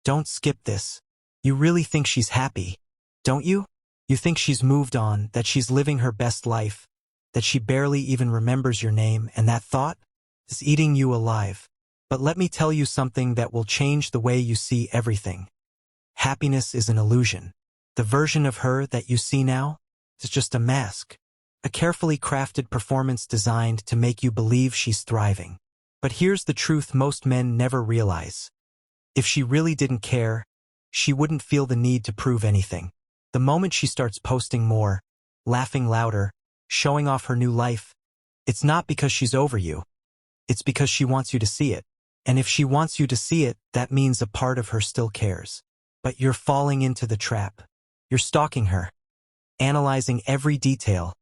Don't skip this. You really think she's happy, don't you? You think she's moved on, that she's living her best life, that she barely even remembers your name, and that thought is eating you alive. But let me tell you something that will change the way you see everything. Happiness is an illusion. The version of her that you see now is just a mask, a carefully crafted performance designed to make you believe she's thriving. But here's the truth most men never realize. If she really didn't care, she wouldn't feel the need to prove anything. The moment she starts posting more, laughing louder, showing off her new life, it's not because she's over you. It's because she wants you to see it. And if she wants you to see it, that means a part of her still cares. But you're falling into the trap. You're stalking her, analyzing every detail,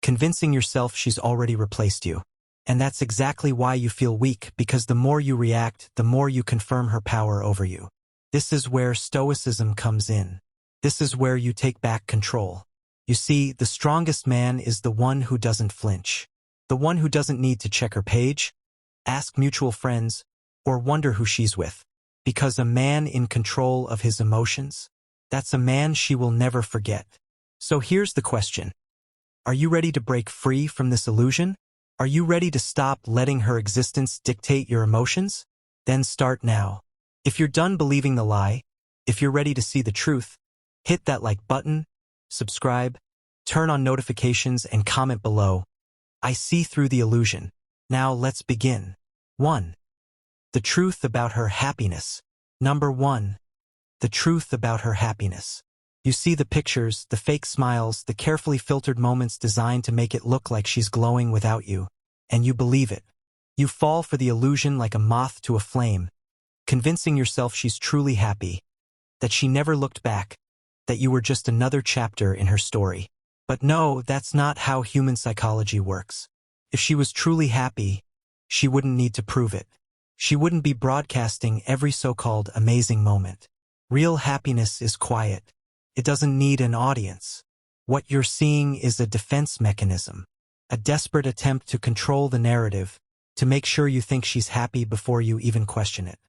convincing yourself she's already replaced you. And that's exactly why you feel weak, because the more you react, the more you confirm her power over you. This is where stoicism comes in. This is where you take back control. You see, the strongest man is the one who doesn't flinch. The one who doesn't need to check her page, ask mutual friends, or wonder who she's with. Because a man in control of his emotions, that's a man she will never forget. So here's the question. Are you ready to break free from this illusion? Are you ready to stop letting her existence dictate your emotions? Then start now. If you're done believing the lie, if you're ready to see the truth, hit that like button, subscribe, turn on notifications, and comment below. I see through the illusion. Now let's begin. 1. The truth about her happiness. Number 1. The truth about her happiness. You see the pictures, the fake smiles, the carefully filtered moments designed to make it look like she's glowing without you, and you believe it. You fall for the illusion like a moth to a flame, convincing yourself she's truly happy, that she never looked back, that you were just another chapter in her story. But no, that's not how human psychology works. If she was truly happy, she wouldn't need to prove it. She wouldn't be broadcasting every so-called amazing moment. Real happiness is quiet. It doesn't need an audience. What you're seeing is a defense mechanism, a desperate attempt to control the narrative, to make sure you think she's happy before you even question it.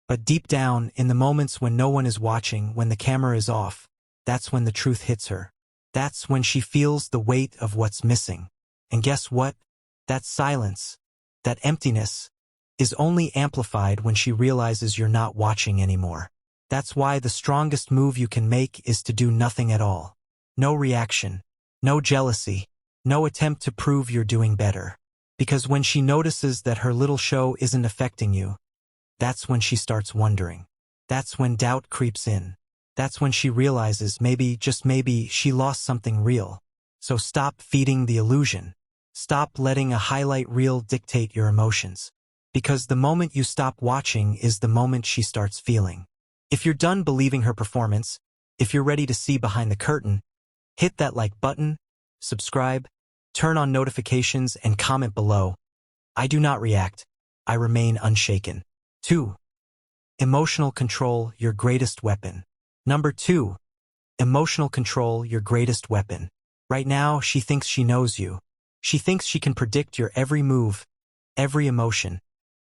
But deep down, in the moments when no one is watching, when the camera is off, that's when the truth hits her. That's when she feels the weight of what's missing. And guess what? That silence, that emptiness, is only amplified when she realizes you're not watching anymore. That's why the strongest move you can make is to do nothing at all. No reaction, no jealousy, no attempt to prove you're doing better. Because when she notices that her little show isn't affecting you, that's when she starts wondering. That's when doubt creeps in. That's when she realizes maybe, just maybe, she lost something real. So stop feeding the illusion. Stop letting a highlight reel dictate your emotions. Because the moment you stop watching is the moment she starts feeling. If you're done believing her performance, if you're ready to see behind the curtain, hit that like button, subscribe, turn on notifications, and comment below. I do not react. I remain unshaken. 2. Emotional control, your greatest weapon. Number 2. Emotional control, your greatest weapon. Right now, she thinks she knows you. She thinks she can predict your every move, every emotion,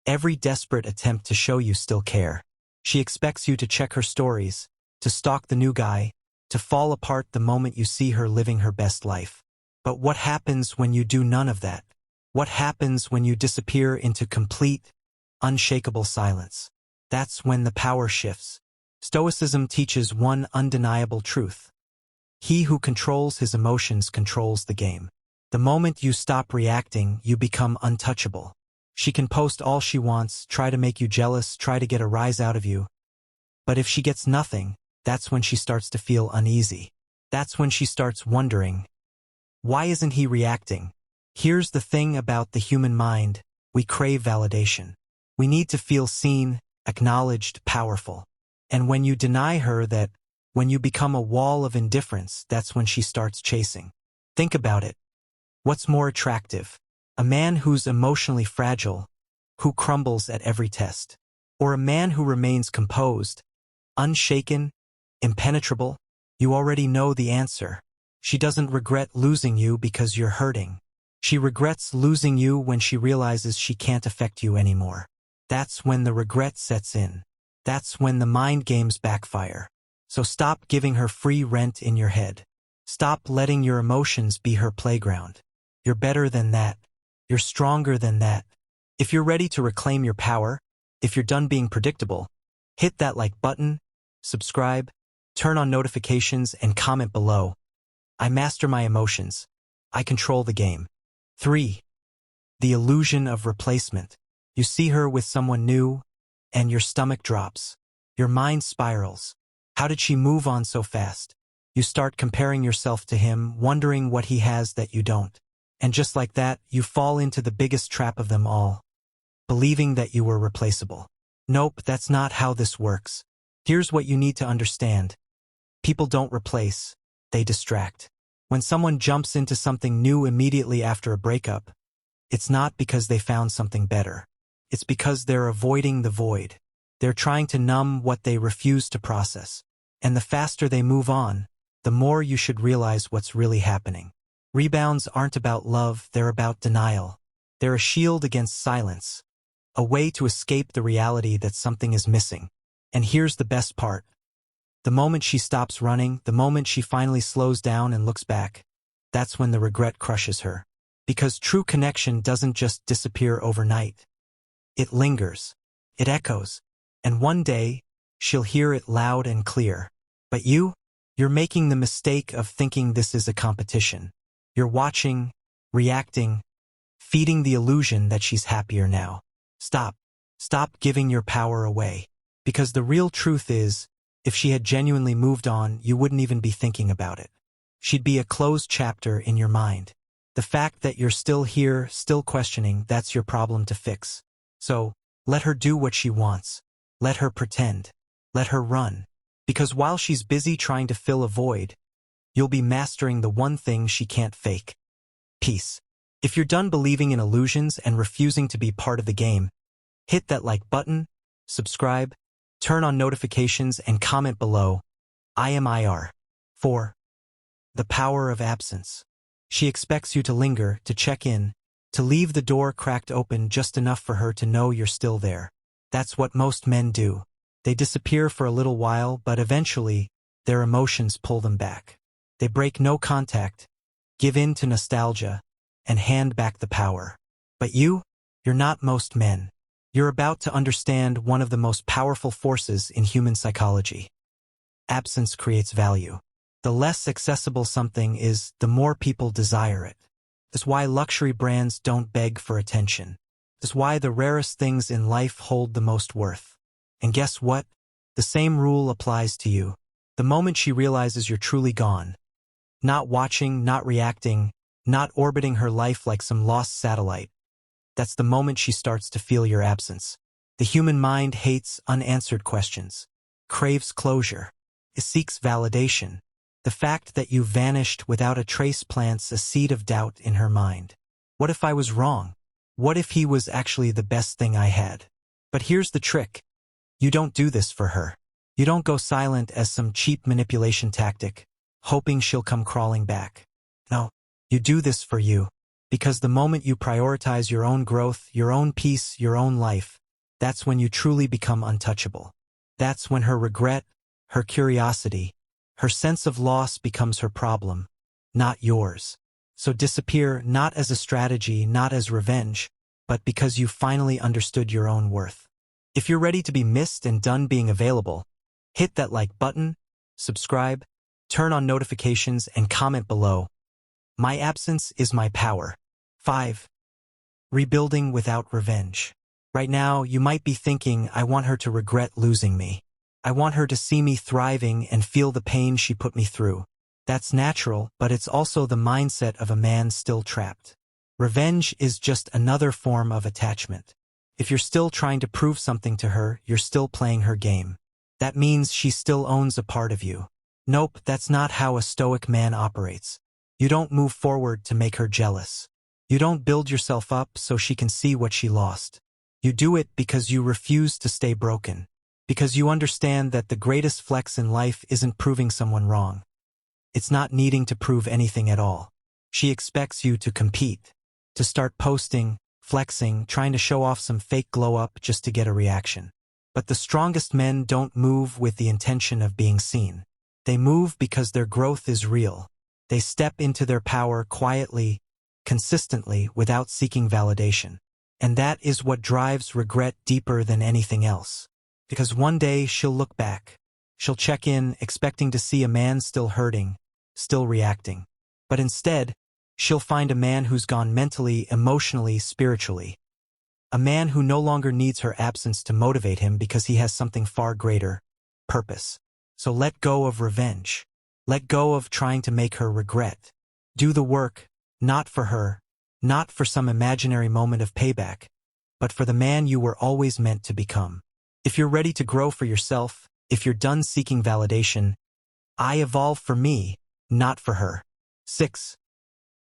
every desperate attempt to show you still care. She expects you to check her stories, to stalk the new guy, to fall apart the moment you see her living her best life. But what happens when you do none of that? What happens when you disappear into complete, unshakable silence? That's when the power shifts. Stoicism teaches one undeniable truth. He who controls his emotions controls the game. The moment you stop reacting, you become untouchable. She can post all she wants, try to make you jealous, try to get a rise out of you. But if she gets nothing, that's when she starts to feel uneasy. That's when she starts wondering, why isn't he reacting? Here's the thing about the human mind. We crave validation. We need to feel seen, acknowledged, powerful. And when you deny her that, when you become a wall of indifference, that's when she starts chasing. Think about it. What's more attractive? A man who's emotionally fragile, who crumbles at every test, or a man who remains composed, unshaken, impenetrable? You already know the answer. She doesn't regret losing you because you're hurting. She regrets losing you when she realizes she can't affect you anymore. That's when the regret sets in. That's when the mind games backfire. So stop giving her free rent in your head. Stop letting your emotions be her playground. You're better than that. You're stronger than that. If you're ready to reclaim your power, if you're done being predictable, hit that like button, subscribe, turn on notifications, and comment below. I master my emotions. I control the game. 3. The illusion of replacement. You see her with someone new, and your stomach drops. Your mind spirals. How did she move on so fast? You start comparing yourself to him, wondering what he has that you don't. And just like that, you fall into the biggest trap of them all, believing that you were replaceable. Nope, that's not how this works. Here's what you need to understand. People don't replace, they distract. When someone jumps into something new immediately after a breakup, it's not because they found something better. It's because they're avoiding the void. They're trying to numb what they refuse to process. And the faster they move on, the more you should realize what's really happening. Rebounds aren't about love, they're about denial. They're a shield against silence, a way to escape the reality that something is missing. And here's the best part. The moment she stops running, the moment she finally slows down and looks back, that's when the regret crushes her. Because true connection doesn't just disappear overnight. It lingers. It echoes. And one day, she'll hear it loud and clear. But you're making the mistake of thinking this is a competition. You're watching, reacting, feeding the illusion that she's happier now. Stop. Stop giving your power away. Because the real truth is, if she had genuinely moved on, you wouldn't even be thinking about it. She'd be a closed chapter in your mind. The fact that you're still here, still questioning, that's your problem to fix. So, let her do what she wants. Let her pretend. Let her run. Because while she's busy trying to fill a void, you'll be mastering the one thing she can't fake. Peace. If you're done believing in illusions and refusing to be part of the game, hit that like button, subscribe, turn on notifications, and comment below. I am IR. 4. The power of absence. She expects you to linger, to check in, to leave the door cracked open just enough for her to know you're still there. That's what most men do. They disappear for a little while, but eventually, their emotions pull them back. They break no contact, give in to nostalgia, and hand back the power. But you're not most men. You're about to understand one of the most powerful forces in human psychology. Absence creates value. The less accessible something is, the more people desire it. That's why luxury brands don't beg for attention. That's why the rarest things in life hold the most worth. And guess what? The same rule applies to you. The moment she realizes you're truly gone, not watching, not reacting, not orbiting her life like some lost satellite, that's the moment she starts to feel your absence. The human mind hates unanswered questions, craves closure. It seeks validation. The fact that you vanished without a trace plants a seed of doubt in her mind. What if I was wrong? What if he was actually the best thing I had? But here's the trick. You don't do this for her. You don't go silent as some cheap manipulation tactic, hoping she'll come crawling back. No, you do this for you. Because the moment you prioritize your own growth, your own peace, your own life, that's when you truly become untouchable. That's when her regret, her curiosity, her sense of loss becomes her problem, not yours. So disappear not as a strategy, not as revenge, but because you finally understood your own worth. If you're ready to be missed and done being available, hit that like button, subscribe, turn on notifications, and comment below. My absence is my power. 5. Rebuilding without revenge. Right now, you might be thinking, I want her to regret losing me. I want her to see me thriving and feel the pain she put me through. That's natural, but it's also the mindset of a man still trapped. Revenge is just another form of attachment. If you're still trying to prove something to her, you're still playing her game. That means she still owns a part of you. Nope, that's not how a stoic man operates. You don't move forward to make her jealous. You don't build yourself up so she can see what she lost. You do it because you refuse to stay broken. Because you understand that the greatest flex in life isn't proving someone wrong. It's not needing to prove anything at all. She expects you to compete, to start posting, flexing, trying to show off some fake glow-up just to get a reaction. But the strongest men don't move with the intention of being seen. They move because their growth is real. They step into their power quietly, consistently, without seeking validation. And that is what drives regret deeper than anything else. Because one day she'll look back. She'll check in, expecting to see a man still hurting, still reacting. But instead, she'll find a man who's gone mentally, emotionally, spiritually. A man who no longer needs her absence to motivate him because he has something far greater, purpose. So let go of revenge. Let go of trying to make her regret. Do the work, not for her, not for some imaginary moment of payback, but for the man you were always meant to become. If you're ready to grow for yourself, if you're done seeking validation, I evolve for me, not for her. 6.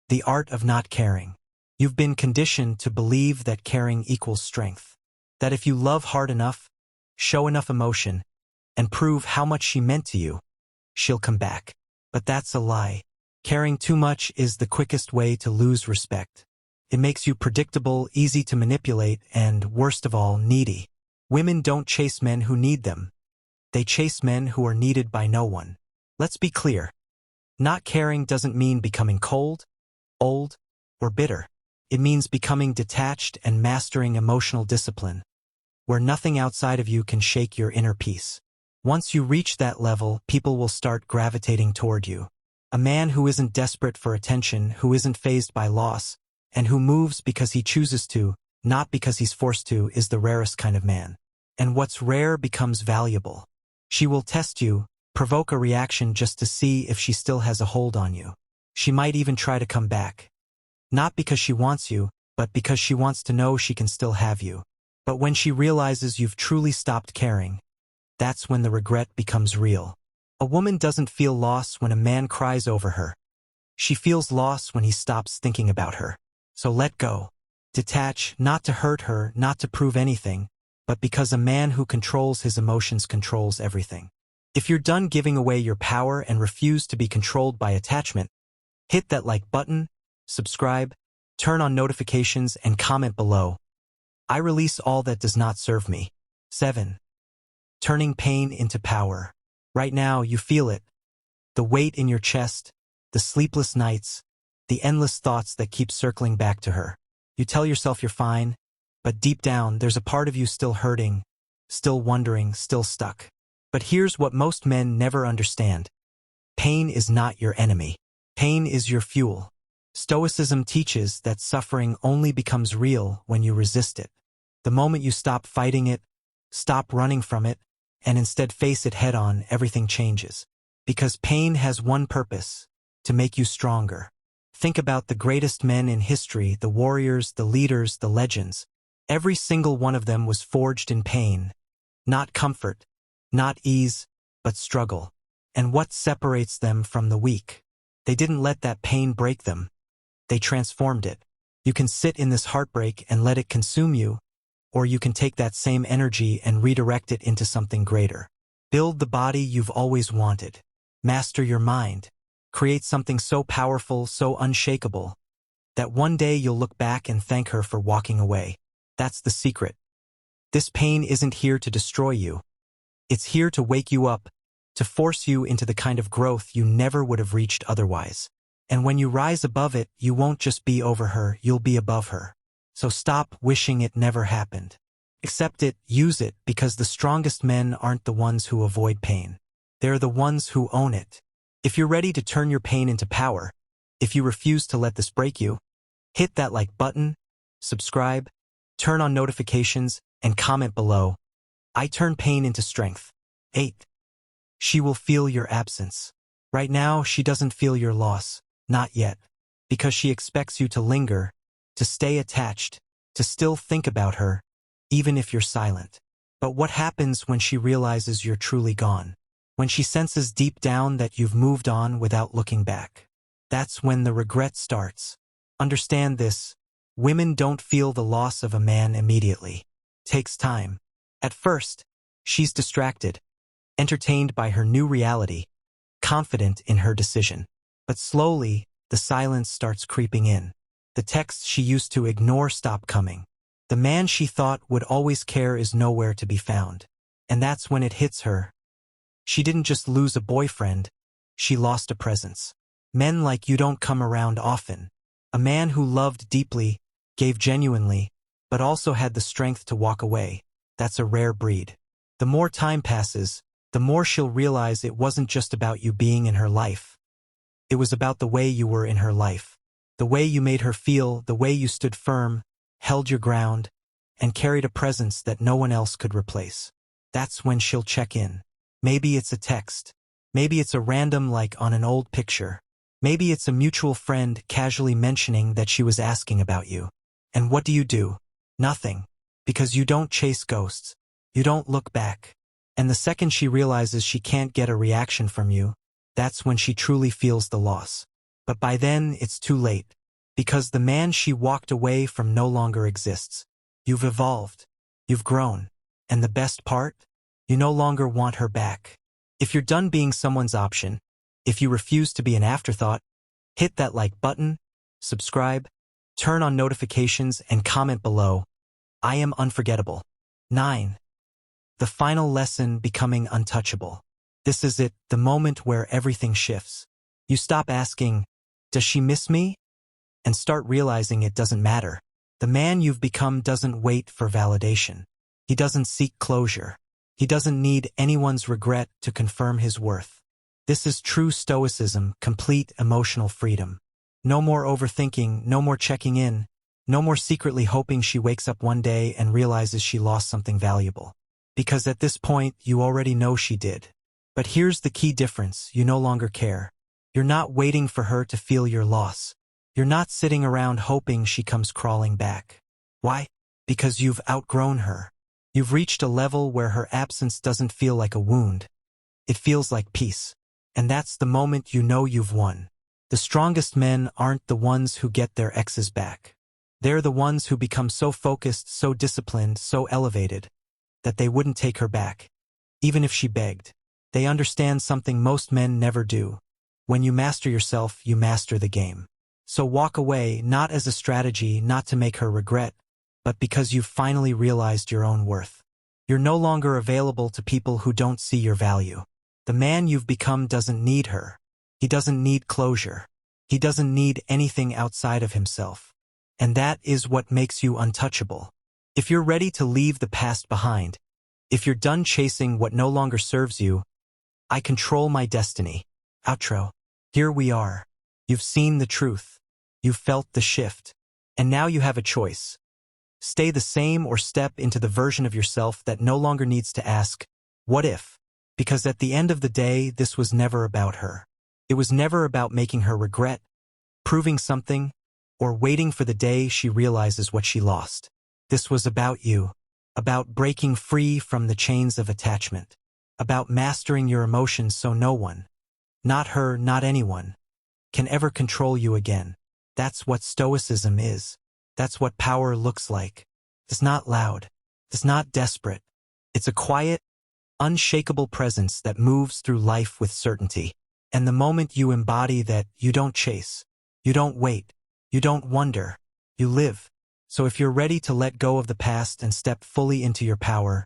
The art of not caring. You've been conditioned to believe that caring equals strength. That if you love hard enough, show enough emotion, and prove how much she meant to you, she'll come back. But that's a lie. Caring too much is the quickest way to lose respect. It makes you predictable, easy to manipulate, and, worst of all, needy. Women don't chase men who need them. They chase men who are needed by no one. Let's be clear. Not caring doesn't mean becoming cold, old, or bitter. It means becoming detached and mastering emotional discipline, where nothing outside of you can shake your inner peace. Once you reach that level, people will start gravitating toward you. A man who isn't desperate for attention, who isn't fazed by loss, and who moves because he chooses to, not because he's forced to, is the rarest kind of man. And what's rare becomes valuable. She will test you, provoke a reaction just to see if she still has a hold on you. She might even try to come back. Not because she wants you, but because she wants to know she can still have you. But when she realizes you've truly stopped caring, that's when the regret becomes real. A woman doesn't feel loss when a man cries over her. She feels loss when he stops thinking about her. So let go. Detach, not to hurt her, not to prove anything, but because a man who controls his emotions controls everything. If you're done giving away your power and refuse to be controlled by attachment, hit that like button, subscribe, turn on notifications, and comment below. I release all that does not serve me. 7. Turning pain into power. Right now, you feel it. The weight in your chest, the sleepless nights, the endless thoughts that keep circling back to her. You tell yourself you're fine, but deep down, there's a part of you still hurting, still wondering, still stuck. But here's what most men never understand. Pain is not your enemy. Pain is your fuel. Stoicism teaches that suffering only becomes real when you resist it. The moment you stop fighting it, stop running from it, and instead face it head-on, everything changes. Because pain has one purpose, to make you stronger. Think about the greatest men in history, the warriors, the leaders, the legends. Every single one of them was forged in pain. Not comfort, not ease, but struggle. And what separates them from the weak? They didn't let that pain break them. They transformed it. You can sit in this heartbreak and let it consume you, or you can take that same energy and redirect it into something greater. Build the body you've always wanted. Master your mind. Create something so powerful, so unshakable, that one day you'll look back and thank her for walking away. That's the secret. This pain isn't here to destroy you. It's here to wake you up, to force you into the kind of growth you never would have reached otherwise. And when you rise above it, you won't just be over her, you'll be above her. So stop wishing it never happened. Accept it, use it, because the strongest men aren't the ones who avoid pain. They're the ones who own it. If you're ready to turn your pain into power, if you refuse to let this break you, hit that like button, subscribe, turn on notifications, and comment below. I turn pain into strength. 8. She will feel your absence. Right now, she doesn't feel your loss. Not yet. Because she expects you to linger, to stay attached, to still think about her, even if you're silent. But what happens when she realizes you're truly gone? When she senses deep down that you've moved on without looking back? That's when the regret starts. Understand this. Women don't feel the loss of a man immediately. It takes time. At first, she's distracted, entertained by her new reality, confident in her decision. But slowly, the silence starts creeping in. The texts she used to ignore stop coming. The man she thought would always care is nowhere to be found. And that's when it hits her. She didn't just lose a boyfriend, she lost a presence. Men like you don't come around often. A man who loved deeply, gave genuinely, but also had the strength to walk away. That's a rare breed. The more time passes, the more she'll realize it wasn't just about you being in her life. It was about the way you were in her life. The way you made her feel, the way you stood firm, held your ground, and carried a presence that no one else could replace. That's when she'll check in. Maybe it's a text. Maybe it's a random like on an old picture. Maybe it's a mutual friend casually mentioning that she was asking about you. And what do? Nothing. Because you don't chase ghosts. You don't look back. And the second she realizes she can't get a reaction from you, that's when she truly feels the loss. But by then, it's too late. Because the man she walked away from no longer exists. You've evolved. You've grown. And the best part? You no longer want her back. If you're done being someone's option, if you refuse to be an afterthought, hit that like button, subscribe, turn on notifications, and comment below. I am unforgettable. 9. The final lesson: becoming untouchable. This is it, the moment where everything shifts. You stop asking, does she miss me? And start realizing it doesn't matter. The man you've become doesn't wait for validation. He doesn't seek closure. He doesn't need anyone's regret to confirm his worth. This is true stoicism, complete emotional freedom. No more overthinking, no more checking in, no more secretly hoping she wakes up one day and realizes she lost something valuable. Because at this point, you already know she did. But here's the key difference: you no longer care. You're not waiting for her to feel your loss. You're not sitting around hoping she comes crawling back. Why? Because you've outgrown her. You've reached a level where her absence doesn't feel like a wound. It feels like peace. And that's the moment you know you've won. The strongest men aren't the ones who get their exes back. They're the ones who become so focused, so disciplined, so elevated, that they wouldn't take her back, even if she begged. They understand something most men never do. When you master yourself, you master the game. So walk away, not as a strategy, not to make her regret, but because you've finally realized your own worth. You're no longer available to people who don't see your value. The man you've become doesn't need her. He doesn't need closure. He doesn't need anything outside of himself. And that is what makes you untouchable. If you're ready to leave the past behind, if you're done chasing what no longer serves you, I control my destiny. Outro. Here we are. You've seen the truth. You've felt the shift. And now you have a choice. Stay the same or step into the version of yourself that no longer needs to ask, what if? Because at the end of the day, this was never about her. It was never about making her regret, proving something, or waiting for the day she realizes what she lost. This was about you, about breaking free from the chains of attachment, about mastering your emotions so no one, not her, not anyone, can ever control you again. That's what stoicism is. That's what power looks like. It's not loud. It's not desperate. It's a quiet, unshakable presence that moves through life with certainty. And the moment you embody that, you don't chase. You don't wait. You don't wonder. You live. So if you're ready to let go of the past and step fully into your power,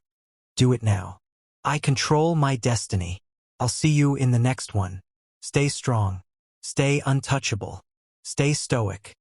do it now. I control my destiny. I'll see you in the next one. Stay strong. Stay untouchable. Stay stoic.